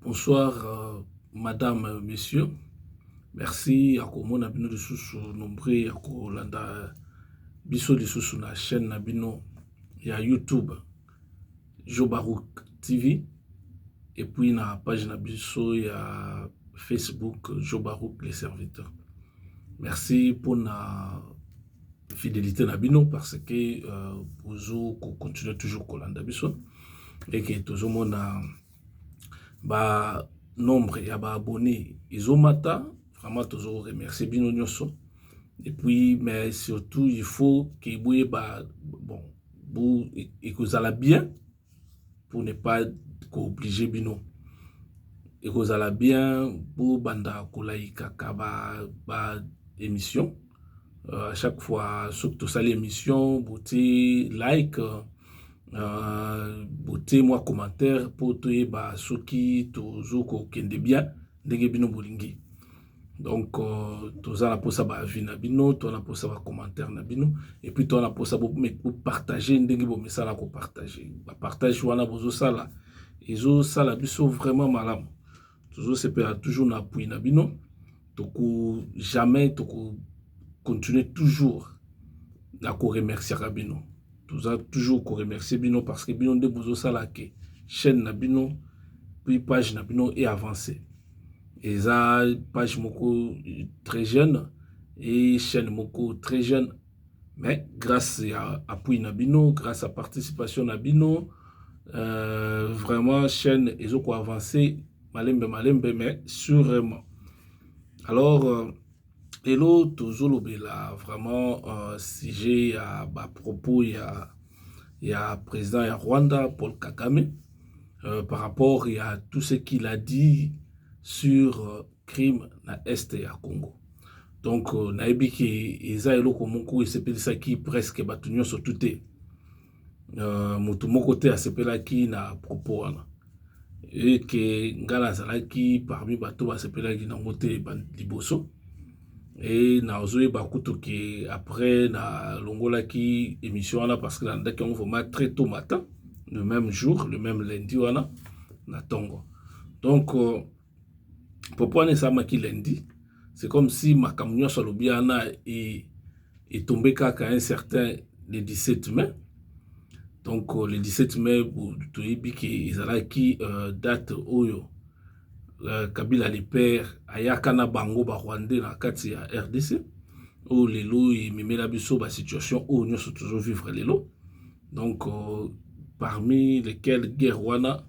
Bonsoir, madame, messieurs. Merci à komona bino de sous nombreux à kolanda biso de sous na chaîne na bino ya YouTube Jobarouk TV et puis na page na biso ya Facebook Jobarouk les serviteurs. Merci pour la fidélité na bino parce que vous continuez toujours kolanda biso et que toujours mona ba nombre ya ba abonnés isomata vraiment toujours remercier bino nyonso et puis mais surtout il faut que vous ba bon vous et que vous allez bien pour ne pas obliger bino et que vous allez bien pour banda kolaika ba émission à chaque fois surtout ça l'émission beauté like beauté moi commentaire pour toi ba soki tozoko kende bien ndenge bino bolingi donc tozala pour ça ba avis na bino tona pour ça ba commentaire na bino et puis tona pour ça pour partager ndenge bo message ko partager ba partage wana bozo sala ezo sala biso vraiment malamu toujours c'est toujours na appui na bino toko jamais toko continuer toujours na ko remercier bino toujours ko remercier bino parce que bino de bozo sala ke chaîne na bino puis page na bino est avancée et ça page moko très jeune et chaîne moko très jeune mais grâce à appui na bino grâce à participation na bino vraiment chaîne ezo ko avancer malembe mais sûrement alors hello toujours là vraiment sujet à propos il y a président ya Rwanda Paul Kagame par rapport à tout ce qu'il a dit sur crime na est ya Congo. Donc naebi ki eza eloko moko esepelisa presque batu nyonso tuté mutu moko te asepelaki na propos wana et que ngala zalaki parmi bato basepelaki na ngote liboso et na ozoye bakuto ki après na longola ki émission wana parce que ndaki on vraiment très tôt matin le même jour le même lundi wana na tongo donc pourquoi ne ça maki lundi c'est comme si makamnyo solobiana est tombé kaka un certain le 17 mai donc le 17 mai to yibiki izalaki date oyo Kabila le père ayaka na bango ba Rwandais na kati ya RDC o lelo et memela biso ba situation o nyonso toujours vivre lelo donc parmi lesquels guerre wana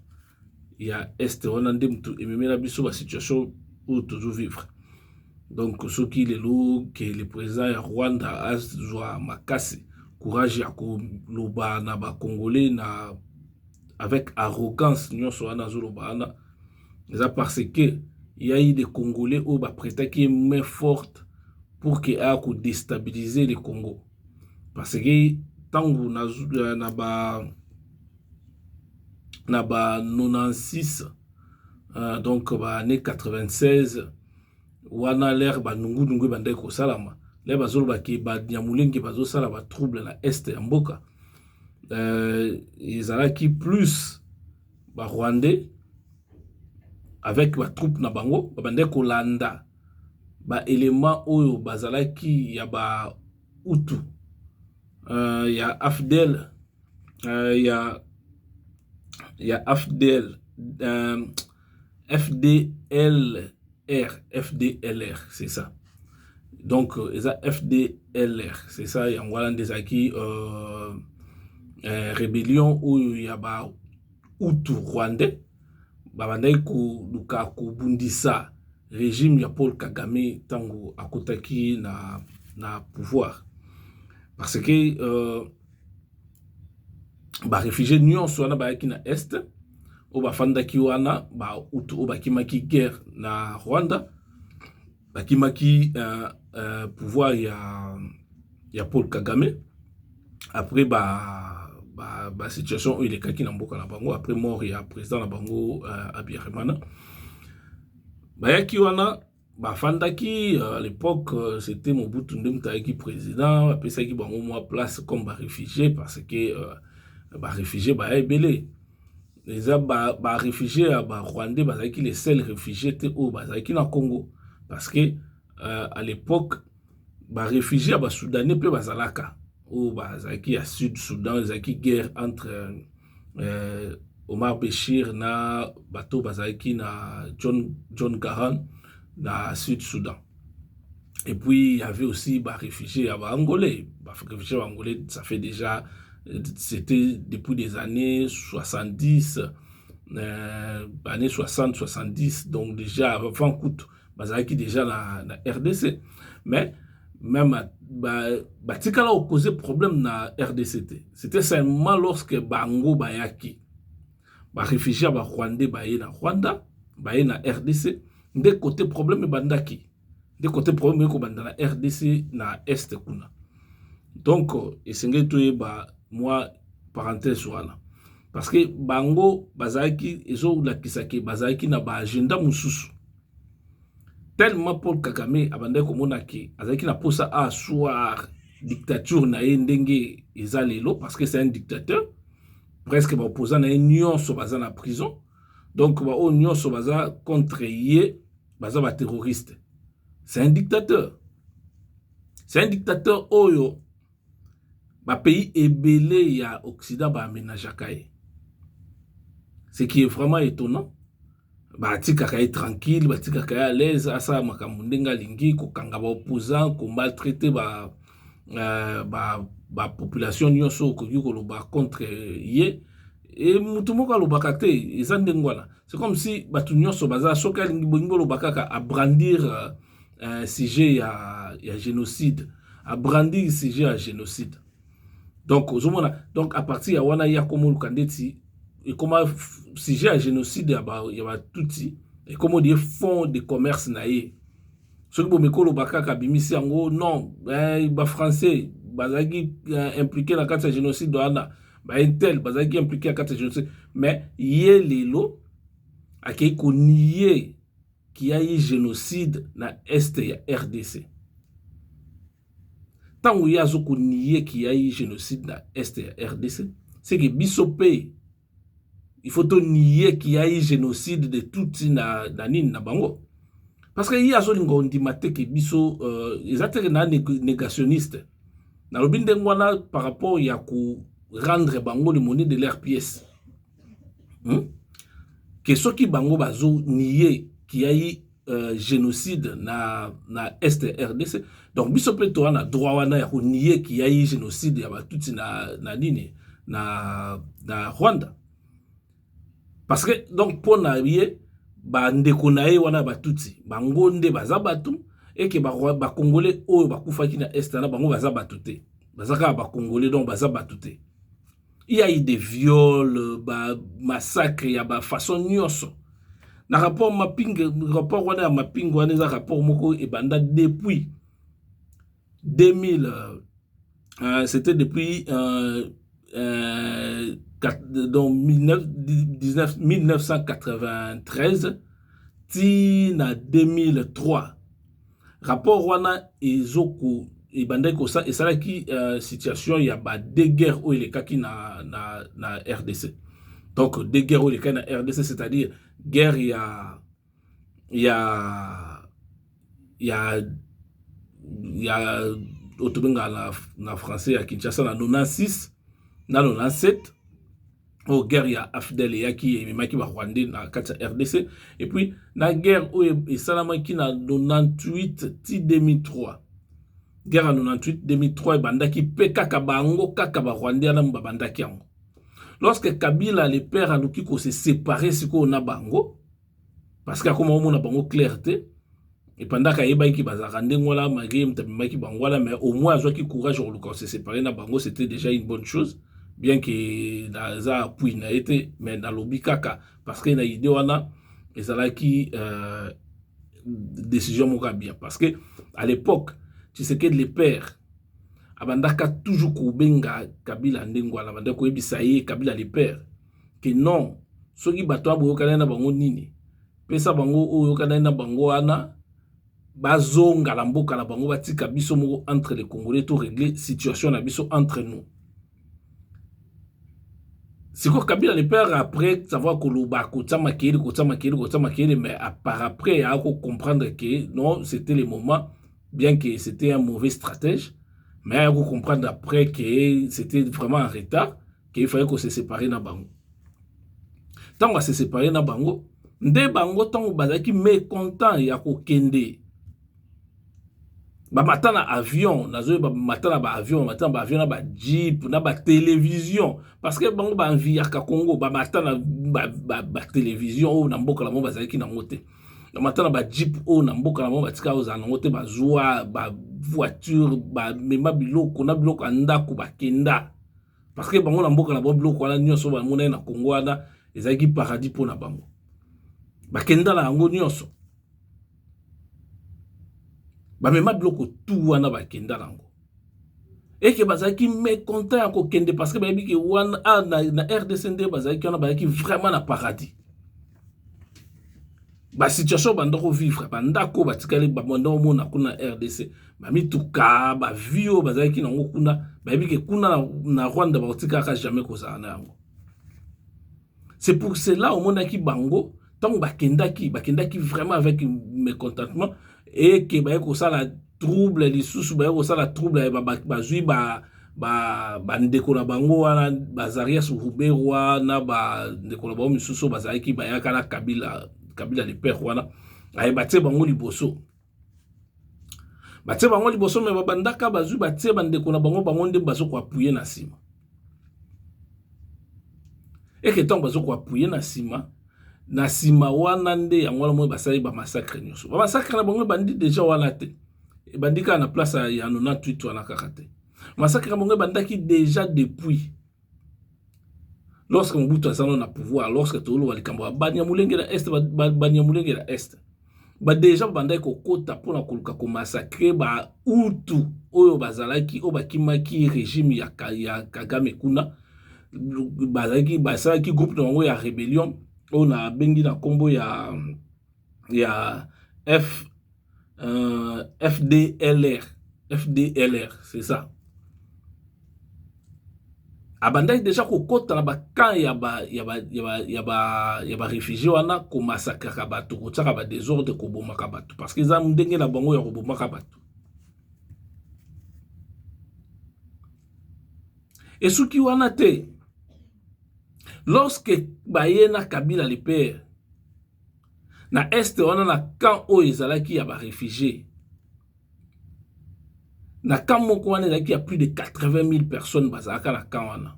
il y a est wana ndemtu et memela biso ba situation o toujours vivre donc ce qui lelo que le président ya Rwanda a joa makasi courage ya ko loba na ba congolais na avec arrogance nyonso wana zoloba na c'est parce que il y a eu des Congolais où bah prêter qui est main forte pour que a déstabiliser le Congo parce que tant que na ba 96 donc bah année 96 wana l'air ba nungu bande ko salama les bazolo ba ki ba nyamulengi bazo sala ba trouble na est ya mboka ils allaient qui plus ba Rwandais avec ba troupe na bango bande ko landa ba élément oyo bazalaki ya ba utu ya AFDL ya AFDL FDLR c'est ça donc eza FDLR c'est ça ya ngwala ndezaki rébellion oyo ya ba utu rwandais babandaki koluka kobundisa régime ya Paul Kagame tango akotaki na pouvoir parce que ba réfugiés nyonso wana bayaki na est o bafandaki wana ba utu o bakimaki guerre na Rwanda bakimaki pouvoir ya Paul Kagame après ba situation où il est kaki na mboka na bango après mort ya président na bango Abiyarimana bayaki wana bafandaki à l'époque c'était Mobutu Ndemtaki président apesaki bango moi place comme ba réfugié parce que ba réfugié ba ebele les réfugiés rwandais bazalaki les seuls réfugiés au bazalaki na Congo parce que à l'époque réfugiés soudanais pe bazalaka au bazalaki à Sud Soudan bazalaki guerre entre Omar Béchir na bateau bazalaki na John Garang na Sud Soudan. Et puis il y avait aussi réfugiés angolais. Réfugiés angolais, ça fait déjà, c'était depuis des années 70, années 60-70, donc déjà avant Koutou, bazalaki déjà na RDC. Mais même batikala opposé problème na RDC. C'était seulement lorsque bango bayaki, réfugiés rwandais baye na Rwanda, baye na RDC, de côté problème bandaki. De côté problème ko banda na RDC na Est kuna. Donc esengeli toyeba moi parenthèse wana. Parce que bango bazaki ezo la kisaki bazaki na ba agenda mususu. Tellement Paul Kagame abanda ko monaki azaki na posa a soir dictature na ndenge ezalelo parce que c'est un dictateur presque ba opposant na union so baza na prison. Donc ba union so baza contre ye baza ba terroriste. C'est un dictateur. C'est un dictateur oyo ba pays ebélé ya Occident ba aménagakaye. Ce qui est vraiment étonnant. Ba tikakaye tranquille, ba tikakaye à l'aise, asa makamundenga lingi ko kanga ba opposant, ko maltraiter population nyonso ko yikoloba contre ye. Et mutumoko lobaka te ezandengwana. C'est comme si batu nyonso baza soka lingi bongo lobaka a brandir sujet à génocide, à brandir sujet à génocide. Donc, à partir de wana ya komo lukandeti et comment sujet à génocide il y a tout et comment des fonds de commerce naé. Ce que bomeko lobaka kabimisi ango non, ba français bazaki impliqué dans le génocide wana, ba intel bazaki impliqué dans le génocide, mais yé lelo akei ko nier qu'il y a eu génocide na Est ya RDC. Tant où il y a zoko nié qu'il y a eu génocide na Est ya RDC, c'est que bisopé, il faut nier qu'il y a eu génocide de tout na nini na bango. Parce que il y a zolingo ndimate que biso ils attaquent na négationniste. Na lobinde ngwana par rapport ya ku rendre bango le monnaie de leur pièce. Que ceux qui bango bazo nier qu'il y a eu génocide na Est RDC. Donc, bisope to na droit wana ya nier qu'il y a eu génocide ya batuti na nini na Rwanda. Parce que donc pour na yé ba ndeko na ye wana batuti bangonde baza batu et que ba congolais o ba kufaki na Est na bango baza batuté. Bazaka ba congolais donc baza batuté. Il y a eu des viols, massacres, il y a des façons nyonso. Na rapport wana mapping wana za rapport moko et banda depuis 2000 c'était depuis donc 1993 tina 2003 rapport wana ezoko et banda ko ça et ça là qui situation il y a deux guerres où il est kaki na RDC. Donc deux guerres où il est na RDC, c'est-à-dire guerre il y a autobenga na français à Kinshasa na 96 na 97 au guerre ya Afdel ya qui maki ba Rwandais na kati RDC et puis na guerre où et salamaki na 98 ti 2003 guerre en 98-2003 bandaki pe kaka bango kaka ba Rwandais na bandaki yango. Lorsque Kabila les pères aluki ko se séparer siko na bango parce que comme on a bango clarté et pendant kayeba ki bazaka ndengola malgré mtabimaki bangola mais au moins azwaki courage pour se séparer na bango c'était déjà une bonne chose bien que na za appui na été mais na lobi kaka parce que na idée wana ezalaki décision moka bien parce que à l'époque tu sais que les pères abandaka toujours kubenga Kabila ndengwala abandaka koyebisa ye Kabila les pères que non soki bato aboyokana na bango nini pesa bango oyokana na bango wana bazonga la mboka na bango batika biso moko entre les Congolais to régler situation na biso entre nous. c'est quoi Kabila le père après savoir que le Kotsama Makele, mais par après, il a comprendre que non, c'était le moment, bien que c'était un mauvais stratège, mais il a comprendre après que c'était vraiment en retard, qu'il fallait qu'on se sépare na bango. Tant qu'on se séparé na bango, nde bango tant bazaki mécontent ya ko kende. Ba matana avion, nazo ba matana ba avion, matana ba avion na ba jeep, na ba télévision parce que bango ba envie ya Congo, ba matana ba télévision o na mboka la mo bazaki na ngote. Na matana ba jeep o na mboka la mo batika o za na ngote ba zoa ba voiture ba mema biloko na biloko andako ba kenda. Parce que bango na mboka la bo biloko wana nyonso ba mona na Congo wana ezaki paradis pour na bango. Bakenda la yango nyonso. Ba mema biloko tout wana bakenda la yango. Et que bazaki mécontent ya kokende parce que ba yebi ke wana na RDC bazaki wana bazaki vraiment na paradis. Ba situation bandako vivre bandako batikali ba mondako mona kuna RDC. Ba mituka ba vio bazaki na ngo kuna ba yebi ke kuna na Rwanda ba otikaka jamais kozala na yango. C'est pour cela au monde qui bango tant bakendaki vraiment avec mécontentement et que ba ko ça la trouble les sous ba ko ça la trouble ba zui ba ndeko na bango wana bazaria su Ruberwa na ba ndeko na bango misusu bazaki ba yakala Kabila le père wana ay batie bango liboso mais babandaka bazui batie bandeko na bango nde bazo ko appuyer na sima. Et que tant bazo ko appuyer na sima wana nde yango mo basali ba massacre nyonso. Ba massacre na bango bandi déjà wana te. E bandika na place ya 98 wana kakate. Massacre na bango bandaki déjà depuis lorsque Mobutu azana na pouvoir, lorsque tolo walikambo Banyamulenge na est Banyamulenge na est. Ba déjà bandaki ko kota pona koluka ko massacrer ba utu oyo bazalaki o bakimaki régime ya Kagame kuna. Basalaki groupe na bango ya rébellion on a bengi na kombo ya FDLR, c'est ça. Abandaki déjà ko kota na ba camp ya ba réfugiés wana ko massacrer bato ko tsaka ba désordre ko bomaka bato parce que za ndenge na bango ya ko bomaka bato. Et suki wana te lorsque bayena Kabila le père na est wana na camp o ezalaki ya ba réfugiés na camp moko wana ezalaki ya plus de 80 000 personnes bazalaka na camp wana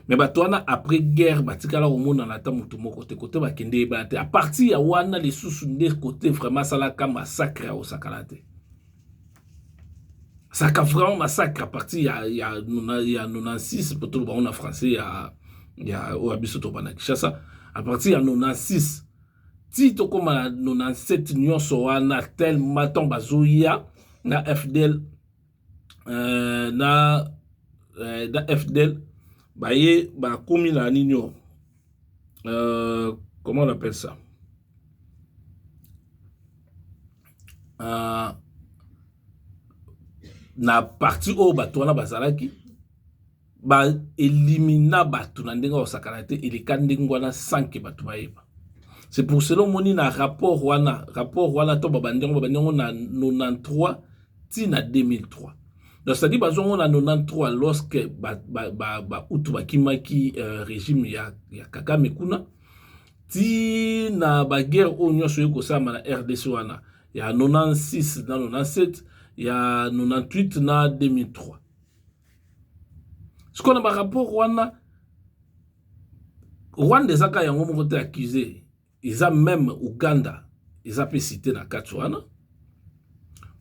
mais bato wana après guerre batikala omona na ta mutu moko te bakende ba te à partir ya wana les sous nde côté vraiment salaka massacre au sakalate ça ka vraiment massacre à partir ya 96 poto ba on en français ya oabiso to bana Kinshasa à partir ya 96 ti to koma 97 nyonso wana tellement ton bazoya na FDL na FDL baye ba komi na nino comment on appelle ça na parti o bato wana bazalaki ba elimina bato na ndenga osakana te eleka ndenga wana sanke bato bayeba. C'est pour cela moni na rapport wana to babandengo na 93 ti na 2003. Donc c'est-à-dire bazongo na 93 lorsque utu bakimaki régime ya Kagame kuna ti na ba guerre o nyonso yeko sama na RDC wana ya 96 na 97 ya 98 na 2003. Ce qu'on a par rapport wana Rwanda ezaka yango moko te accusé. Ils ont même Ouganda, ils ont pu citer na Katsuana.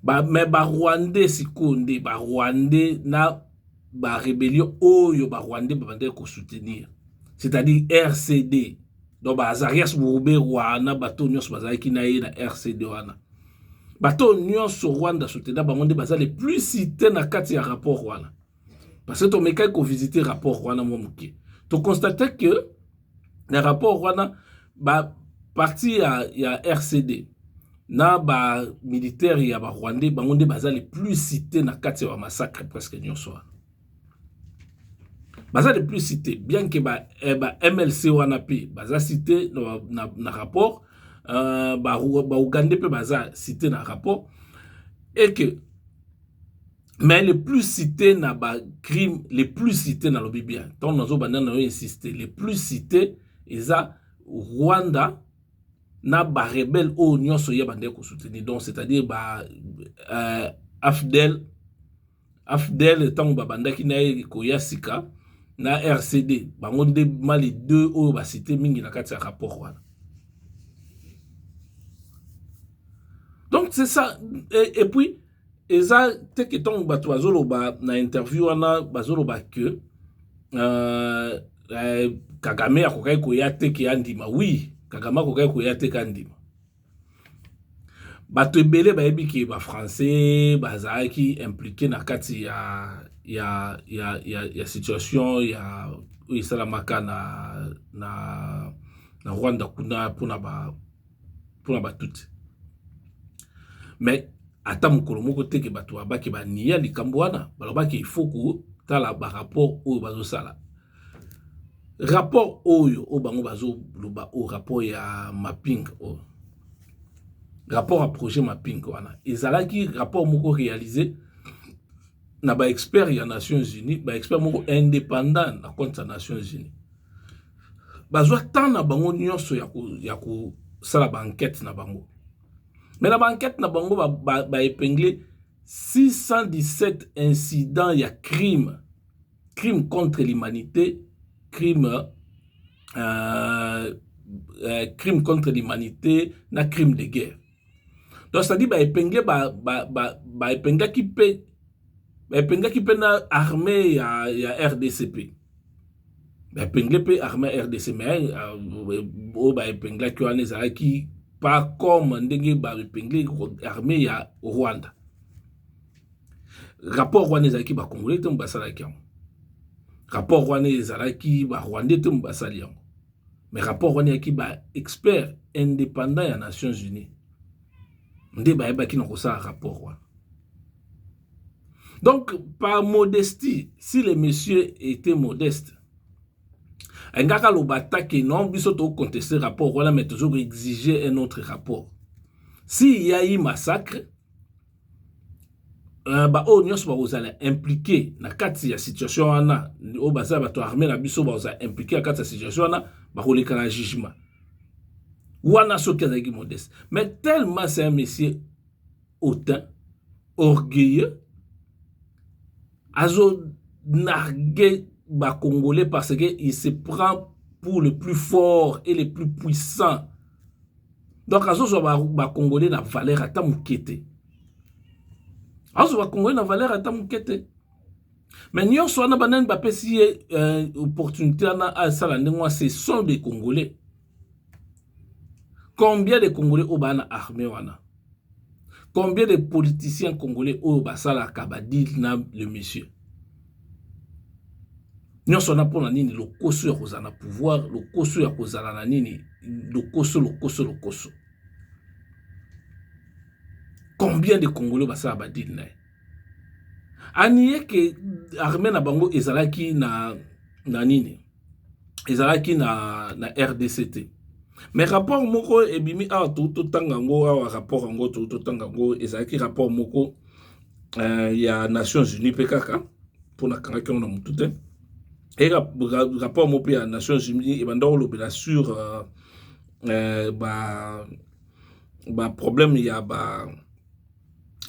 Mais Rwandais sikonde, Rwandais na rébellion oyo Rwandais bande ko soutenir. C'est-à-dire RCD. Donc Azarias Bourbe Rwanda bato nyos bazaki na ye na RCD wana. Bato nyos Rwanda soutenir bangonde baza les plus cités na kati ya rapport wana. Parce que to mekai ko visiter rapport wana mo muke. To constater que le rapport wana parti ya RCD na ba militaire ya ba Rwandais bangonde baza les plus cités na kati ya massacre presque nyonso. baza les plus cités, bien que MLC wana pe baza cité na rapport, Ougandais pe baza cité na rapport, et que mais les plus cités na ba crime, les plus cités na lobi bien, tant nazo banda na insister, les plus cités eza Rwanda na ba rebelle o nyonso ya bande ko soutenir, donc c'est-à-dire Afdel tant banda ki na ko ya sika na RCD bango nde mali deux o ba cité mingi na kati ya rapport wana. Donc c'est ça, et puis eza te que tant bato bazoloba na interview wana bazoloba que Kagame akokai koya te ke andima. Oui, Kagame akokai koya te ke andima. Bato ebele bayebi ke ba français bazalaki impliqué na kati ya situation ya isalamaka na Rwanda kuna pona ba tout. Mais ata mukolo moko te ke bato abaki ba niya likambo wana balobaki il faut ko tala ba rapport oyo bazo sala. Rapport oyo o bango bazo loba o rapport ya mapping o rapport à projet mapping wana ezalaki rapport moko réalisé na ba expert ya Nations Unies, ba expert moko indépendant na compte ya Nations Unies, bazo tana bango nyonso ya ko sala ba enquête na bango. Mais la banquette na bango ba épinglé 617 incidents ya crime contre l'humanité, crime contre l'humanité na crime de guerre. Donc ça dit ba épinglé ba épinglé qui peut na armée ya RDCP. Ba épinglé pe armée RDC, mais ba épinglé qui wana ezalaki pas comme ndenge ba épinglé armée ya Rwanda. Rapport wana ezalaki ba congolais te mbasala kiango. Rapport wana ezalaki ba rwandais te mbasali yango. Mais rapport wana yaki ba expert indépendant ya Nations Unies. Nde ba yebaki na kosala rapport wana. Donc par modestie, si les messieurs étaient modestes, engaka lobata ke non biso to contester rapport voilà, mais toujours exiger un autre rapport. Si y a eu massacre, o nyonso bazala impliqué na kati ya situation wana o baza bato armé na biso baza impliqué na kati ya situation wana bakoleka na jugement wana soki azalaki modeste. Mais tellement c'est un monsieur hautain, orgueilleux, azo narguer ba Congolais parce que il se prend pour le plus fort et le plus puissant. Donc azo so ba Congolais na valeur ata mukete. Azo ba Congolais na valeur ata mukete. Mais nyonso wana banen ba pesi opportunité na a sala ndengwa, ce sont des Congolais. Combien de Congolais au bana armée wana? Combien de politiciens congolais au basala kabadil na le monsieur? Nyonso na pona nini le koso ya kozana pouvoir, le koso ya kozala na nini, le koso. Combien de Congolais basala badil na? Aniye ke armée na bango ezalaki na nini? Ezalaki na RDCT. Mais rapport moko ebimi a tout tangango a rapport ngo tout tangango ezalaki rapport moko ya Nations Unies pekaka pour na kanga on a mutute. Et rapport moko ya Nations Unies et banda lobela sur problème ya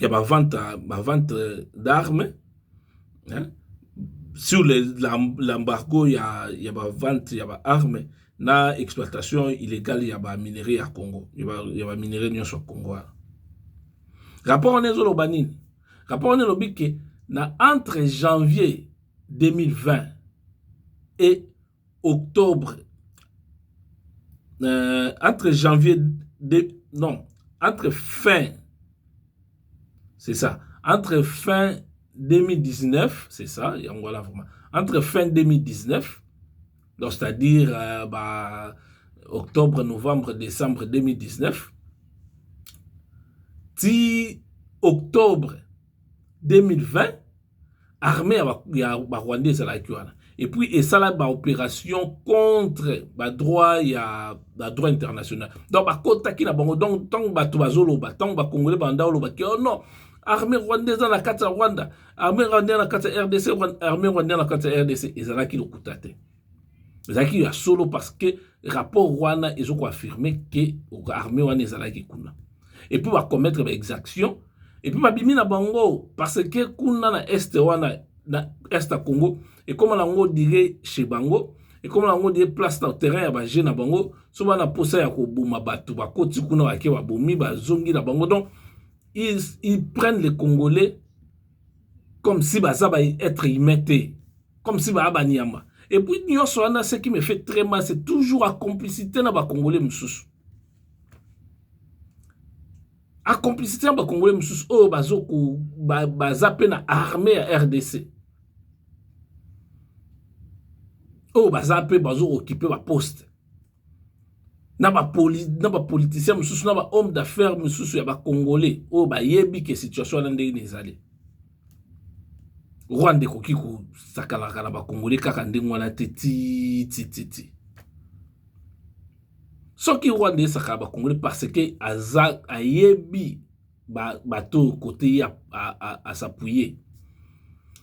vente d'armes, hein? Sur l'embargo ya vente ya armes na exploitation illégale ya ba minerai à Congo, ya ba minerai nyonso Congo. Rapport on ezolo banini. Rapport on elobi ke na entre janvier 2020 et octobre entre fin, c'est ça, entre fin 2019, c'est ça, voilà vraiment. Entre fin 2019, donc c'est-à-dire octobre, novembre, décembre 2019, si octobre 2020, armée ya Rwandais la kiwana. et puis et ça là ba opération contre ba droit ya ba droit international donc ba kota ki na bango donc tant bato bazoloba tant ba congolais banda oloba ki oh non armée rwandaise na kati ya Rwanda armée rwandaise na kati ya RDC armée rwandaise na kati ya RDC ezalaki lokuta te ezalaki ya solo parce que rapport wana ezoko affirmer que armée wana ezalaki kuna et puis ba commettre ba exaction et puis babimi na bango parce que kuna na est wana na est à Congo et comme on a dirait chez bango et comme on a dirait place dans terrain ya ba jeune na bango so bana posa ya ko boma batu ba koti kuna wa ke ba bomi ba zongi na bango donc ils prennent les Congolais comme si ça va être imité comme si ba banyama et puis nyonso wana ce qui me fait très mal c'est toujours à complicité na ba Congolais mususu a complicité na ba Congolais mususu oh bazoko bazape na armée ya RDC oh bazape bazoko occuper ba poste na ba politicien mususu na ba homme d'affaires mususu ya ba Congolais oh ba yebi ke situation na ndenge ezali Rwanda koki ko sakala kala ba Congolais kaka ndenge wana ti soki Rwanda esaka ba Congolais parce que aza ayebi bato côté à s'appuyer.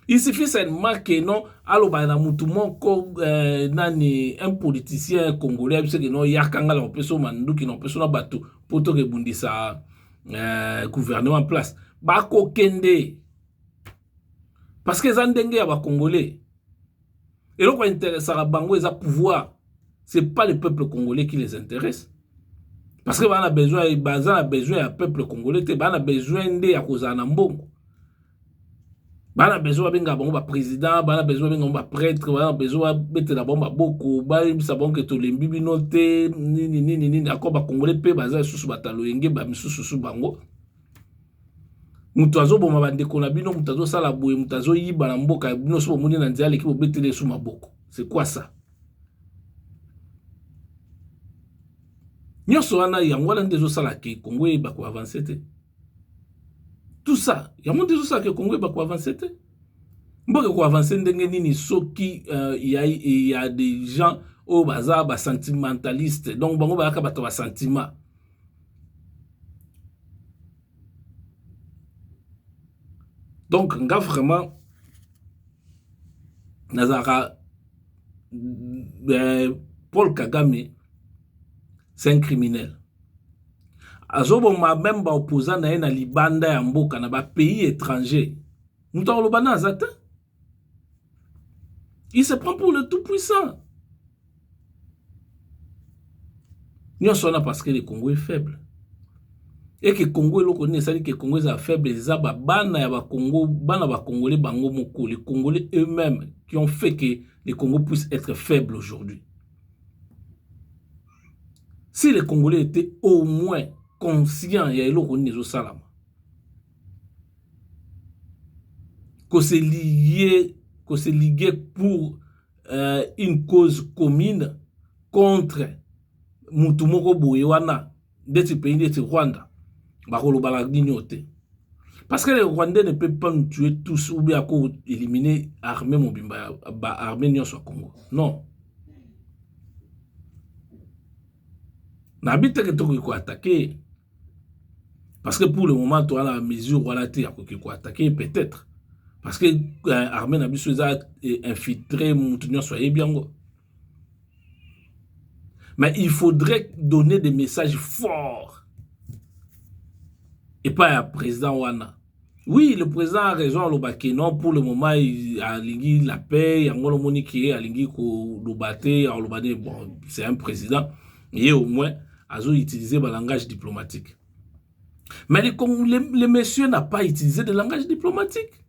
Il suffit seulement que non aloba na mutu moko nani un politicien congolais parce que non yakanga la peso manduki na peso na bato poto ke bundisa gouvernement en place ba ko kende parce que zandenge ya ba Congolais et donc intéressera bango eza pouvoir c'est pas le peuple congolais qui les intéresse parce que bana besoin ya peuple congolais te bana besoin nde ya kozana mbongo bana besoin benga bango ba président bana besoin benga ba prêtre bana besoin betela bango boko ba bisa bango to lembi bino te nini akko ba congolais pe baza susu batalo yenge ba misusu bango mutu azoboma bandeko na bino mutu azosala boye mutu azoyiba na mboka bino so bomoni na nzela leki bobetele su maboko c'est quoi ça nyonso wana yango wana nde ezosala ke Congo eyeba ko avancer te tout ça yango nde ezosala ke Congo eyeba ko avancer te mboka ko avancer ndenge nini soki il y a des gens au bazar ba sentimentaliste donc bango ba ka bato ba sentiment donc nga vraiment nazara Paul Kagame c'est un criminel. Azoboma même ba opposant na na libanda ya mboka na ba pays étranger. Nous t'en lobana azata. Il se prend pour le tout puissant. Nous sommes là parce que le Congo est faible. Et que le Congo est reconnu, ça dit que le Congo est faible, les bana ya ba Congo, bana ba Congolais bango moko, les Congolais eux-mêmes qui ont fait que le Congo puisse être faible aujourd'hui. Si les Congolais étaient au moins conscients, il y a eu salam. Que c'est lié pour une cause commune contre Mutumoko Boyewana, des pays de Rwanda. Parce que les Rwandais ne peuvent pas nous tuer tous ou bien éliminer l'armée Mobimba, l'armée Nyonso Congo. Non. N'habite que tu peux attaquer. Parce que pour le moment, tu as la mesure voilà, tu peux attaquer peut-être. Parce que l'armée n'a pas infiltré Moutounion soyez bien. Mais il faudrait donner des messages forts. Et pas au président Wana. Oui, le président a raison, non, pour le moment, il a la paix, il a bon, c'est un président, et au moins, il a utilisé le langage diplomatique. Mais les messieurs n'ont pas utilisé de langage diplomatique.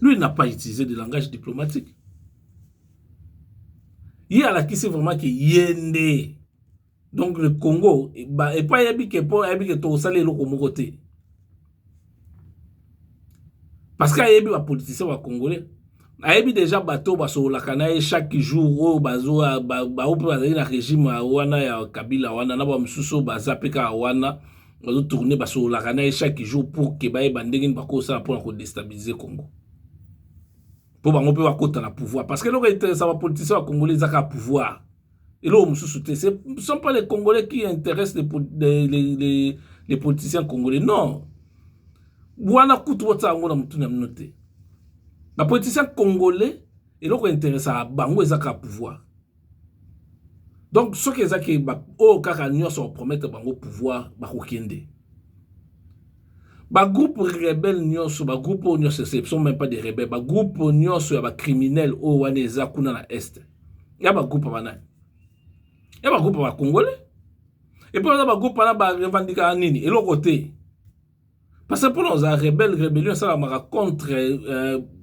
Lui n'a pas utilisé de langage diplomatique. Il y a là qui c'est vraiment que yende. Donc le Congo, et pas yabi que to salé le Congo. Parce qu'il y a des politiciens congolais. Il y a déjà bateau baso la canaille chaque jour au bazo na régime wana ya Kabila wana na ba msuso bazapeka wana bazo tourner baso la canaille chaque jour pour que bae bandengin bako ça pour déstabiliser Congo. Pour bango pe bakota na pouvoir. Parce que l'autre intéresse à politiciens congolais zaka pouvoir. Et là, ce ne sont pas les Congolais qui intéressent les politiciens congolais. Non. Wana kutu wata ango na mutu na mnote. Les politiciens congolais, et l'autre intéresse à bango zaka pouvoir. Donc, ce qui est que oh kaka nyonso promettre bango pouvoir ba kokende. Ba groupe rebelle nyonso, ba groupe nyonso, ce sont même pas des rebelles, ba groupe nyonso ya ba criminels o waneza kuna na est. Ya ba groupe bana. Ya ba groupe ba congolais. Et puis on a ba groupe na ba revendiquer nini et l'autre côté. Parce que pour nous a rébellion ça la contre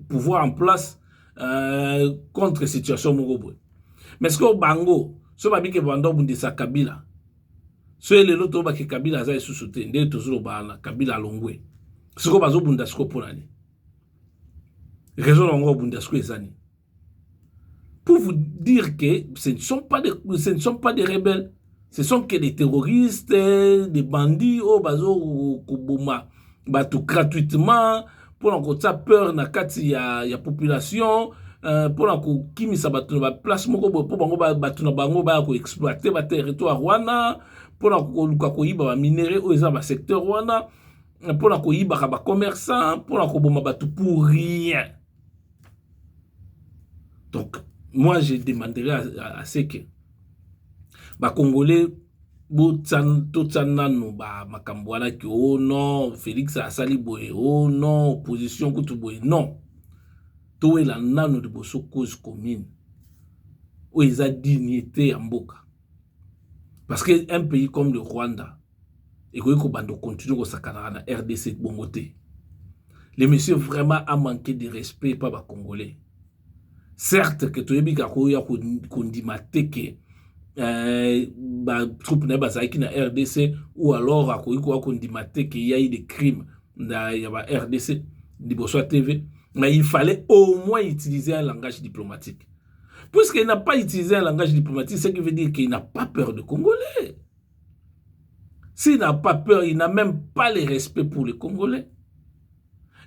pouvoir en place contre situation moko. Mais ce que bango so ba bike bando bundisa Kabila. So le loto ba ke Kabila za sous-sauté ndé toujours ba na Kabila longwe. Ce que bazo bunda sko ponani. Raison longo bunda sko ezani. Pour vous dire que ce ne sont pas des rebelles, ce sont que des terroristes, des bandits au bazo kubuma batu gratuitement pour qu'on ça peur na kati ya population. Pour ko kimisa batu na place moko pour bango batu na bango ba ko exploiter ba territoire wana pour ko luka ko yiba ba minerais o eza ba secteur wana pour ko yiba ba commerçant pour ko boma batu pour rien. Donc moi je demanderais à ce que ba congolais Totsanano ba makambo wana ki oh non Félix asali boye oh non opposition kutu boye non. Tout est la nano de bosso cause commune où ils ont dignité en boka parce que un pays comme le Rwanda et que bando continue au sakana na RDC bongoté le monsieur vraiment a manqué de respect par les Congolais. Certes que tu es bien qu'on dit que ba troupe na bazaki na RDC ou alors à qu'on dit qu'il y a eu des crimes na ya ba RDC Liboso TV. Mais il fallait au moins utiliser un langage diplomatique. Puisqu'il n'a pas utilisé un langage diplomatique, ce qui veut dire qu'il n'a pas peur de Congolais. S'il n'a pas peur, il n'a même pas le respect pour les Congolais.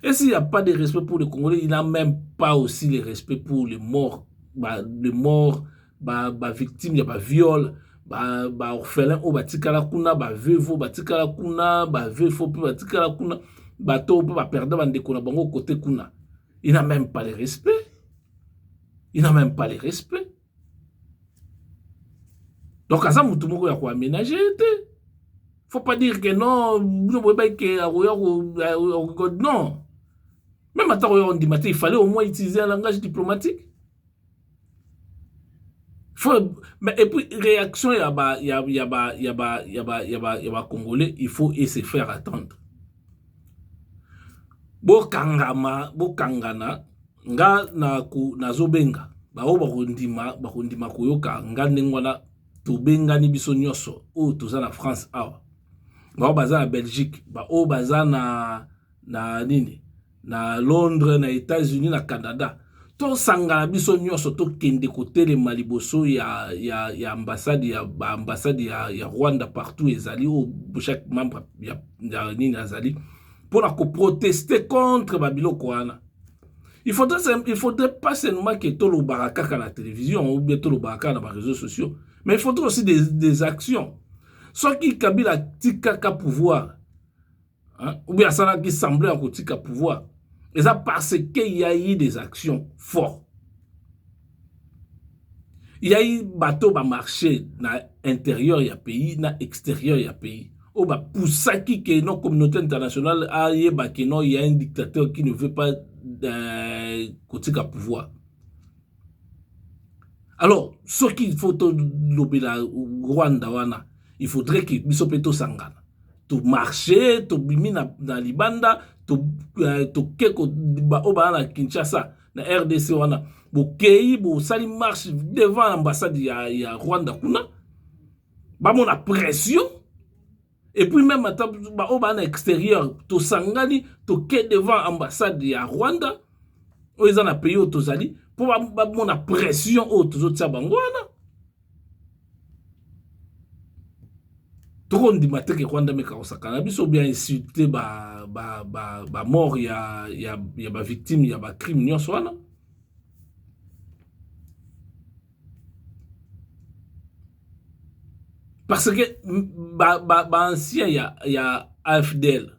Et s'il n'y a pas de respect pour les Congolais, il n'a même pas aussi le respect pour les morts. Les morts, victimes, il y a des viols, orphelins, batikala kuna, veufo, batikala kuna, veufo, batikala kuna, bato, perdre, bandekona, bango côté kuna. Il n'a même pas le respect. Il n'a même pas le respect. Donc, à ça, il faut aménager. Il ne faut pas dire que non, non. Même à on dit, il fallait au moins utiliser un langage diplomatique. Mais et puis, réaction, il y a Congolais, il faut se faire attendre. Bokangana nga na zobenga bao bakondima koyoka nga ndengwana tobengani biso nyoso o toza na France awa bao baza na Belgique bao baza na nini na Londres na États-Unis na Canada to sangana biso nyoso to kende kotele maliboso ya ambassade ya Rwanda partout ezali o chaque membre ya nini azali pour protester contre Babylone Kouana. Il faudrait pas seulement que tout le baraka à la télévision ou bien tout le baraka dans les réseaux sociaux, mais il faudrait aussi des actions. Soit qui Kabila tika pouvoir, hein, ou bien ça qui semblait en tika pouvoir, et ça parce qu'il y a eu des actions fortes. Il y a eu bateau ba marché na intérieur ya pays, na extérieur ya pays. Oh bah pour ça qui que nos communauté internationale a il y a un dictateur qui ne veut pas côté à pouvoir. Alors ce qu'il faut l'obéla Rwanda wana, il faudrait que bisopeto sangana to marcher to bimi na libanda to keko ba oba na Kinshasa na RDC wana bo kei bo sali marche devant l'ambassade ya Rwanda kuna ba mon pression. Et puis même à au extérieur, to sangani, to ke devant l'ambassade de Rwanda, où ils ont un pays au Tozali, pour mon pression au Tozotia Bangwana. Tout le monde dit que Rwanda me karosakana, biso bien insulté, mort, il y a victime, il y a crime, nyonswana. Parce que ancien il y a AFDL.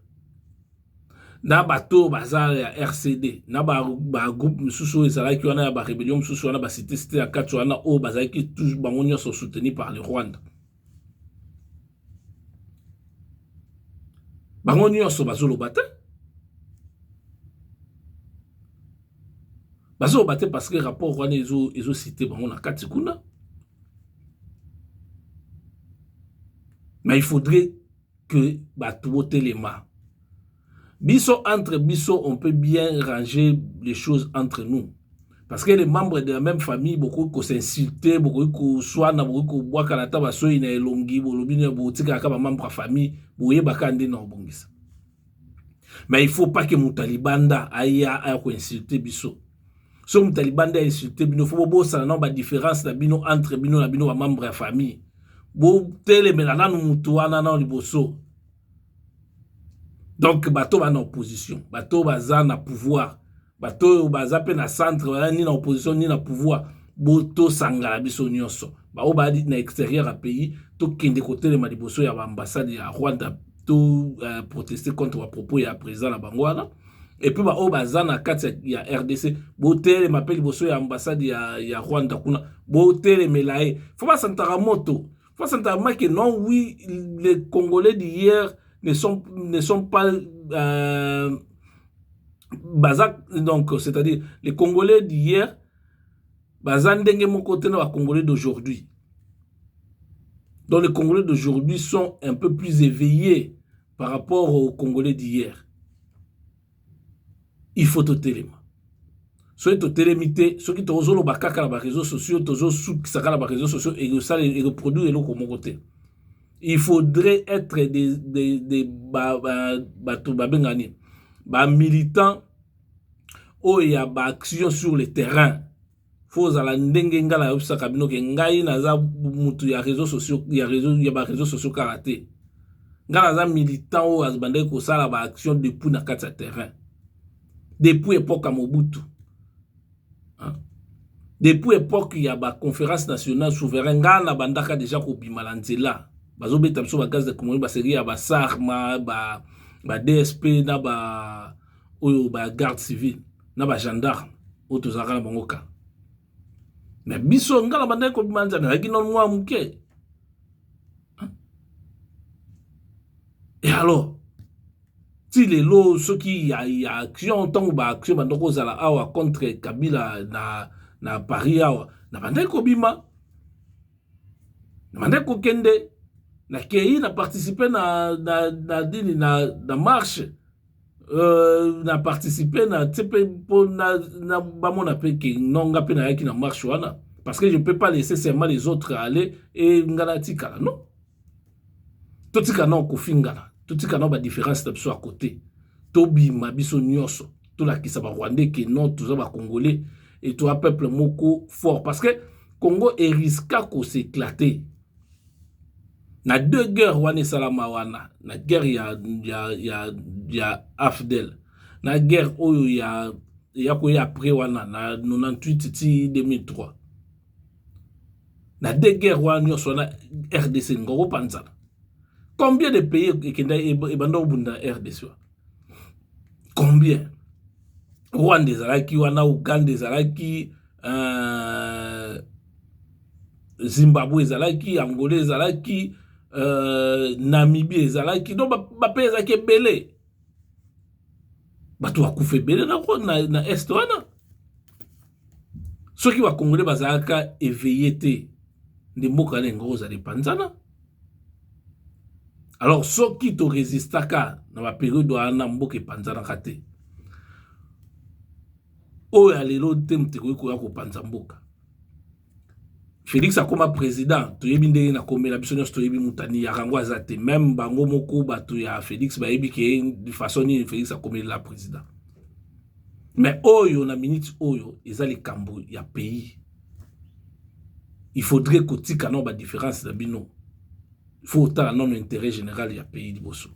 Na bato bazar ya RCD na ba groupe mususu ezalaki wana ya ba rébellion mususu wana ba cité ya kati wana o bazalaki tous bango nyonso soutenu par le Rwanda. Bango nyonso bazoloba te. Bazoloba te parce que rapport wana ezo cité bango na kati kuna. Mais il faudrait que bato botelema. Biso entre biso, on peut bien ranger les choses entre nous. Parce que les membres de la même famille, beaucoup qui s'insultent, beaucoup qui soient, beaucoup qui boivent à la table, soit ils sont longues, beaucoup qui sont membres de la famille, beaucoup qui sont mais il ne faut pas que mon talibanda aille insulter biso. Si mon talibanda a insulté, il faut que il y ait différence entre les membres de la famille. Bo tele melana mutuana na liboso. Donc bato ba na opposition, bato baza na pouvoir, bato baza pe na centre ni na opposition ni na pouvoir, boto sangala biso nyonso. Ba o ba dit na extérieur à pays, to kende côté le maliboso ya ambassade ya Rwanda to protester contre wa propos ya président la bangwana. Et puis ba o baza na kati ya RDC, botere mapeli liboso ya ambassade ya Rwanda kuna, botere melae. Faut pas santara moto. Faut s'entendre que non, oui, les Congolais d'hier ne sont pas donc c'est-à-dire les Congolais d'hier bazandenge mon côté les Congolais d'aujourd'hui. Donc les Congolais d'aujourd'hui sont un peu plus éveillés par rapport aux Congolais d'hier. Il faut te téléma. Soit tu télémité, ceux qui te réseaux bakaka na réseaux sociaux, tozo sous qui saka na réseaux sociaux et ça les reproduire et l'autre côté. Il faudrait être des militants où il y a action sur le terrain. Faut à la ndenge ngala yopsa kabino ke ngai naza mutu ya réseaux sociaux ya réseaux sociaux karaté. Ngala za militant ou azbande ko sala ba action depuis na kati ya terrain. Depuis époque à Mobutu. Depuis l'époque, il y a la conférence nationale souveraine, Ghana bandaka déjà ko bimalanzela. Bazo beta biso ba gaz de Congo, ba série ya ba SARMA, ba DSP na ba garde civile, na ba gendarme, auto zaka na bangoka. Mais biso ngala bandaka ko bimalanzela, na ginon mwa muke. Et alors, si les lots, ceux qui y a action, tant ou ba action, bandoko zala awa contre Kabila na Paris awa, na bandai ko bima, na bandai ko kende, na kei na participer na marche, na participer na tepe po na bamona pe ke nonga pe na yaki na marche wana, parce que je peux pas laisser seulement les autres aller et ngana tika non, tout tika non ko fingana. Tout ce qui a une différence de à côté. Tobi mabiso nyonso. Tout la qui sa Rwandais qui non tout ça va Congolais et tout un peuple moko fort parce que Congo est risqué qu'on s'éclater. Na deux guerres wane salama wana. Na guerre ya AFDL. Na guerre oyo ya ko ya après wana na 98 ti 2003. Na deux guerres wana nyonso na RDC ngoko panzana. Combien de pays et Bunda RDC? Combien? Rwanda Zalaki, Ouganda Zalaki, Zimbabwe Zalaki, Angola Zalaki, Namibie Zalaki. Donc, pays Zalaki belé. Batu wakufe belé na est wana. Ceux qui va Congolais bazalaka éveillé te. Des mots quand les gros zali panzana. Alors, ceux qui te résistent dans la période de Anambo qui panzana kate. O ya lelo tem te ko panzamboka. Félix a comme président, to yebi ndenge na komela biso nyonso to yebi mutani ya rango azate même bango moko bato ya Félix ba yebi ke de façon ni Félix a comme la président. Mais oyo na minute oyo ezali kambo ya pays. Il faudrait que tika no ba différence na bino. Il faut autant un non-intérêt général du pays de Bosso.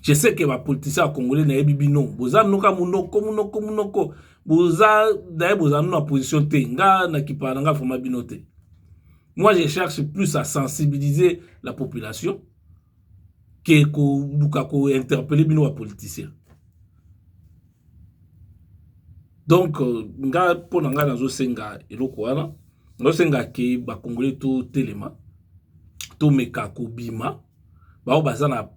Je sais que les politiciens congolais n'ont pas bino. Boza noka munoko. Boza d'ailleurs boza na position te nga na kipa nga foma binote. Moi, je cherche plus à sensibiliser la population que ko interpeller bino politicien. Donc, nga pona nga nazo senga eloko wana, nazo senga ke ba congolais to telema, to meka ko bima, ba baza na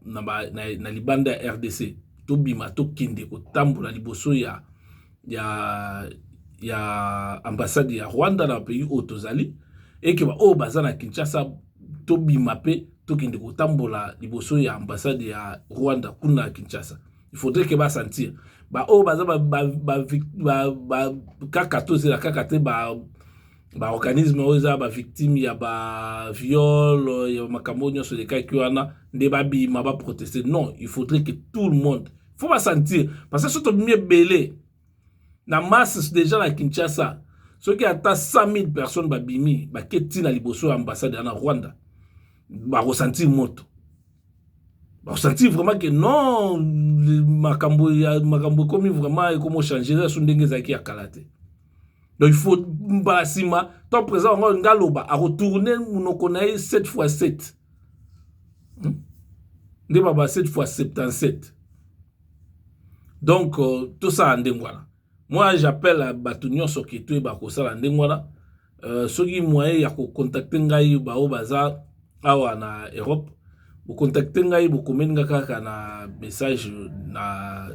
libanda ya RDC, to bima to kende ko tambola liboso ya ambassade ya Rwanda na pays otozali, et que ba baza na Kinshasa to bima pe to kende ko tambola liboso ya ambassade ya Rwanda kuna na Kinshasa. Il faudrait que ba sentir ba baza kaka to c'est la kaka te ba organisme oza ba victime ya ba viol ya makambo nyonso de kai kiwana nde ba bima ba protester. Non, il faudrait que tout le monde faut pas sentir parce que surtout mieux belé na masse déjà na Kinshasa ceux qui ata 100 000 personnes ba bimi ba keti na liboso ambassade na Rwanda ba ressentir moto. On sentit vraiment que non, makambo comme vraiment comment changer ça sont des zaki à kalate. Donc il faut basima ton présent on ngaloba à retourner nous connaît 7 fois 7. Ndé baba 7 fois 77. Donc tout ça en dengwala. Moi j'appelle à batunyo soketo e ba ko sala ndengwala. Soki moyen ya ko contacter ngai ba o baza awa na Europe. Vous contactez ngai vous communiquez kaka na message na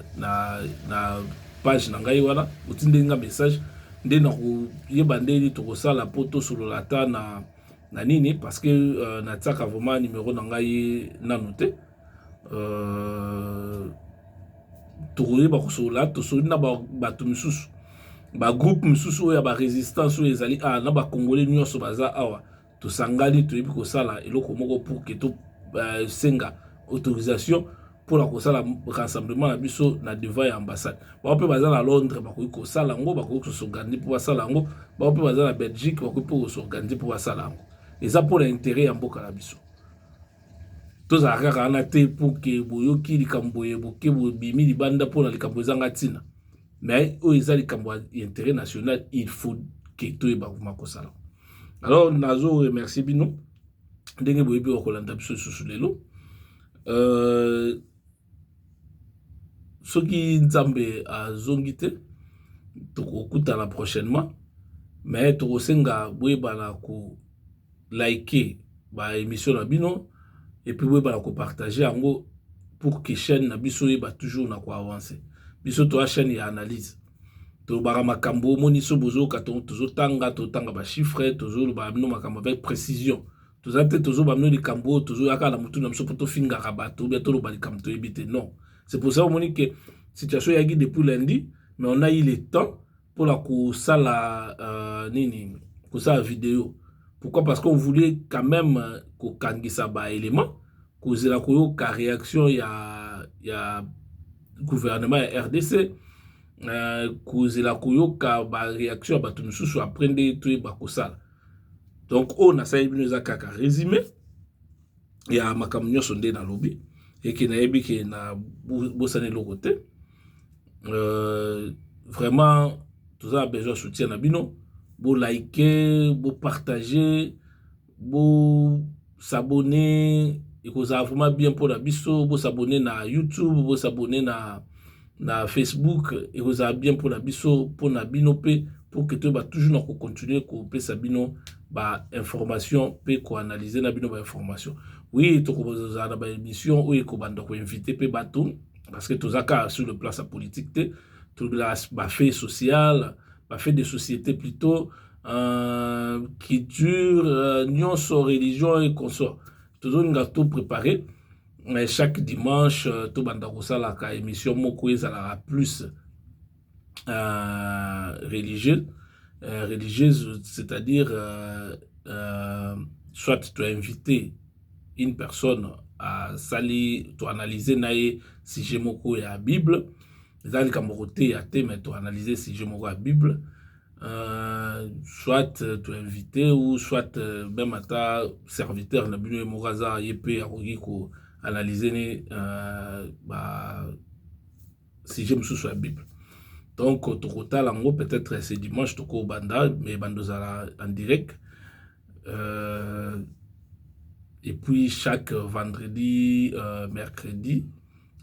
page na ngai wana utinde nga message nde na ko yeba ndeli to ko sala poto solo lata na nini parce que na tsaka vraiment numéro na ngai na noté to ko yeba ko solo to solo na ba to misusu ba groupe misusu ya ba résistance o ezali na ba congolais nyonso baza awa to sangani to yebi ko sala eloko moko pour que to senga autorisation pour la kosala rassemblement na biso na devant ya ambassade. Ba pe baza na Londres ba ko kosala ngo ba ko s'organiser pour basala ngo, ba pe baza na Belgique ba ko pour s'organiser pour basala ngo. Et ça pour l'intérêt ya mboka na biso. Tous a kaka na te pour que boyoki likambo ye boke bo bimi libanda pour la likambo zanga tina. Mais o eza likambo intérêt national, il faut que to e ba kuma kosala. Alors nazo remercier bino ndenge boyebi okolanda biso susu lelo soki nzambe azongi te tokokutana prochainement mais tokosenga boyebana ko like ba émission na bino et puis boyebana ko partager yango pour que chaîne na biso yeba toujours na ko avancer biso to chaîne ya analyse to bara makambo moniso bozo katon tozo tanga ba chiffres tozo ba no makambo avec précision. Tous les toujours bamno di kambo toujours akala mutu na mso poto finga rabato bientôt lo bali kamto ebite non. C'est pour ça on dit que situation yagi depuis lundi mais on a eu le temps pour la sala nini pour ça vidéo. Pourquoi? Parce qu'on voulait quand même ko kangisa ba élément ko zela ko ka réaction ya gouvernement ya RDC ko zela ko ka ba réaction ba tout mususu aprendre tout ba ko sala. Donc, on a saisi nous a kaka résumé. Il y a ma camion sondé dans le lobby et qui n'a pas qui n'a bossé le côté. Vraiment, tout ça a besoin de soutien à bino. Vous liker, vous partager, vous s'abonner. Et que ça vraiment bien pour la biso. Vous s'abonner na YouTube, vous s'abonner na Facebook. Et que ça bien pour la biso, pour na binope, pour que tu vas toujours continuer à sa bino. Ba information pe ko analyser na bino ba information oui to ko za na ba émission oui ko banda ko inviter pe bato parce que tozaka sur le plan sa politique te tout la ba fait social ba fait de société plutôt culture nyonso religion et consort toujours nga tout préparé mais chaque dimanche to banda ko sala ka émission moko ezala plus religieuse, c'est-à-dire soit tu as invité une personne à sali, tu as analysé nae si j'ai moko ya Bible, c'est-à-dire kamoroté ya te mais tu as analysé si j'ai moko ya Bible, soit tu as invité ou soit même à ta serviteur na bino moraza yepé akoki ko analyser ne si j'ai moko ya Bible. Donc, total en gros, peut-être c'est dimanche, toko banda, mais bandozala en direct. Et puis chaque vendredi, mercredi,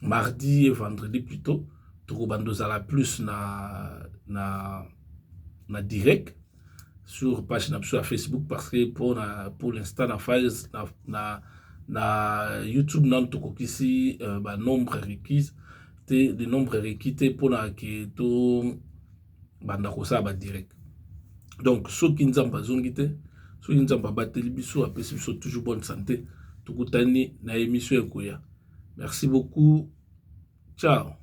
mardi et vendredi plutôt, tokobandozala plus na direct sur page na Facebook parce que pour l'instant na phase na YouTube non tokokisi ba nombre requis te de nombre requis te pour na que to banda ko sa ba direct. Donc soki nzamba zongi te soki nzamba bateli biso apesi biso toujours bonne santé tokutani na émission ekoya. Merci beaucoup. Ciao.